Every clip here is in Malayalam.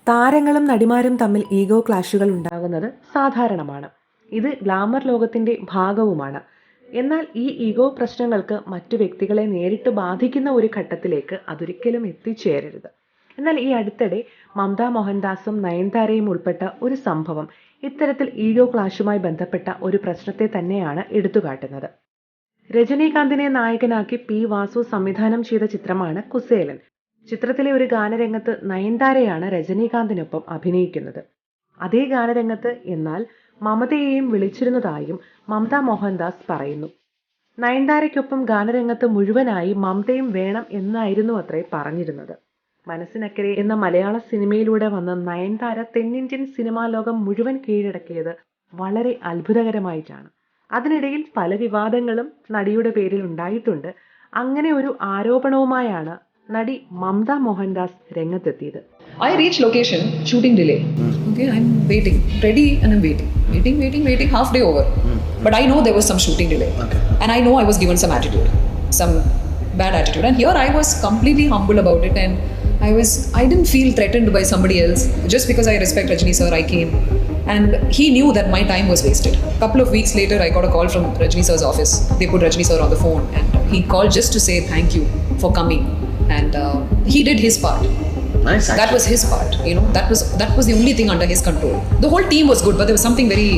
താരങ്ങളും നടിമാരും തമ്മിൽ ഈഗോ ക്ലാഷുകൾ ഉണ്ടാകുന്നത് സാധാരണമാണ്. ഇത് ഗ്ലാമർ ലോകത്തിന്റെ ഭാഗവുമാണ്. എന്നാൽ ഈ ഈഗോ പ്രശ്നങ്ങൾക്ക് മറ്റു വ്യക്തികളെ നേരിട്ട് ബാധിക്കുന്ന ഒരു ഘട്ടത്തിലേക്ക് അതൊരിക്കലും എത്തിച്ചേരരുത്. എന്നാൽ ഈ അടുത്തിടെ മമത മോഹൻദാസും നയൻതാരയും ഉൾപ്പെട്ട ഒരു സംഭവം ഇത്തരത്തിൽ ഈഗോ ക്ലാഷുമായി ബന്ധപ്പെട്ട ഒരു പ്രശ്നത്തെ തന്നെയാണ് എടുത്തുകാട്ടുന്നത്. രജനീകാന്തിനെ നായകനാക്കി പി വാസു സംവിധാനം ചെയ്ത ചിത്രമാണ് കുസേലൻ. ചിത്രത്തിലെ ഒരു ഗാനരംഗത്ത് നയൻതാരയാണ് രജനീകാന്തിനൊപ്പം അഭിനയിക്കുന്നത്. അതേ ഗാനരംഗത്ത് എന്നാൽ മമതയെയും വിളിച്ചിരുന്നതായും മമത മോഹൻദാസ് പറയുന്നു. നയൻതാരയ്ക്കൊപ്പം ഗാനരംഗത്ത് മുഴുവനായി മമതയും വേണം എന്നായിരുന്നു അത്രേ പറഞ്ഞിരുന്നത്. മനസ്സിനക്കരെ എന്ന മലയാള സിനിമയിലൂടെ വന്ന നയൻതാര തെന്നിന്ത്യൻ സിനിമാ ലോകം മുഴുവൻ കീഴടക്കിയത് വളരെ അത്ഭുതകരമായിട്ടാണ്. അതിനിടയിൽ പല വിവാദങ്ങളും നടിയുടെ പേരിൽ ഉണ്ടായിട്ടുണ്ട്. അങ്ങനെ ഒരു ആരോപണവുമായാണ് നടി മമത മോഹൻദാസ് രംഗത്തെത്തിയത്. I reached location, shooting delay. Okay, I'm waiting, ready and I'm waiting, half day over. But I know there was some shooting delay. Okay. And I know I was given some attitude, some bad attitude. And here I was completely humble about it, and I didn't feel threatened by somebody else. Just because I respect Rajni sir, I came. And he knew that my time was wasted. A couple of weeks later, I got a call from Rajni sir's office. They put Rajni sir on the phone, and he called just to say thank you for coming. And he did his part. Nice. Actually. That was his part. You know, that was the only thing under his control. The whole team was good, but there was something very.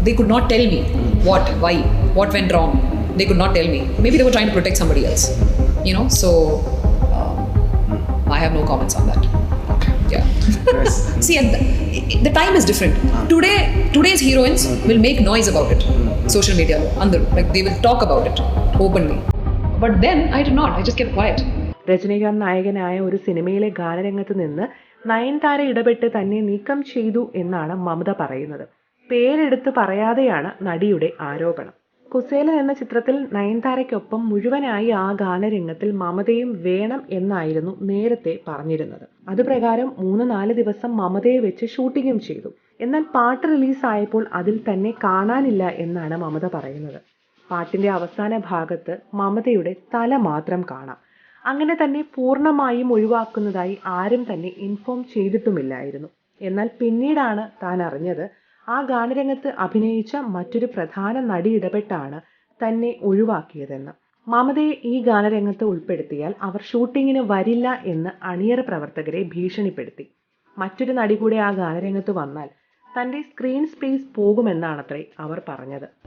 They could not tell me what, why, what went wrong. They could not tell me. Maybe they were trying to protect somebody else. You know, so I have no comments on that. Okay. Yeah. Yes. See, and the time is different. Today's heroines will make noise about it. Social media, like they will talk about it openly. But then I did not. I just kept quiet. Rajinikanth നായകനായ ഒരു സിനിമയിലെ ഗാനരംഗത്ത് നിന്ന് നയൻതാര ഇടപെട്ട് തന്നെ നീക്കം ചെയ്തു എന്നാണ് മമത പറയുന്നത്. പേരെടുത്ത് പറയാതെയാണ് നടിയുടെ ആരോപണം. കുസേലൻ എന്ന ചിത്രത്തിൽ നയൻതാരയ്ക്കൊപ്പം മുഴുവനായി ആ ഗാനരംഗത്തിൽ മമതയും വേണം എന്നായിരുന്നു നേരത്തെ പറഞ്ഞിരുന്നത്. അതുപ്രകാരം 3-4 ദിവസം മമതയെ വെച്ച് ഷൂട്ടിങ്ങും ചെയ്തു. എന്നാൽ പാട്ട് റിലീസായപ്പോൾ അതിൽ തന്നെ കാണാനില്ല എന്നാണ് മമത പറയുന്നത്. പാട്ടിന്റെ അവസാന ഭാഗത്ത് മമതയുടെ തല മാത്രം കാണാം. അങ്ങനെ തന്നെ പൂർണ്ണമായും ഒഴിവാക്കുന്നതായി ആരും തന്നെ ഇൻഫോം ചെയ്തിട്ടുമില്ലായിരുന്നു. എന്നാൽ പിന്നീടാണ് താൻ അറിഞ്ഞത് ആ ഗാനരംഗത്ത് അഭിനയിച്ച മറ്റൊരു പ്രധാന നടി ഇടപെട്ടാണ് തന്നെ ഒഴിവാക്കിയതെന്ന്. മമതയെ ഈ ഗാനരംഗത്ത് ഉൾപ്പെടുത്തിയാൽ അവർ ഷൂട്ടിങ്ങിന് വരില്ല എന്ന് അണിയറ പ്രവർത്തകരെ ഭീഷണിപ്പെടുത്തി. മറ്റൊരു നടി കൂടെ ആ ഗാനരംഗത്ത് വന്നാൽ തന്റെ സ്ക്രീൻ സ്പേസ് പോകുമെന്നാണത്രേ അവർ പറഞ്ഞത്.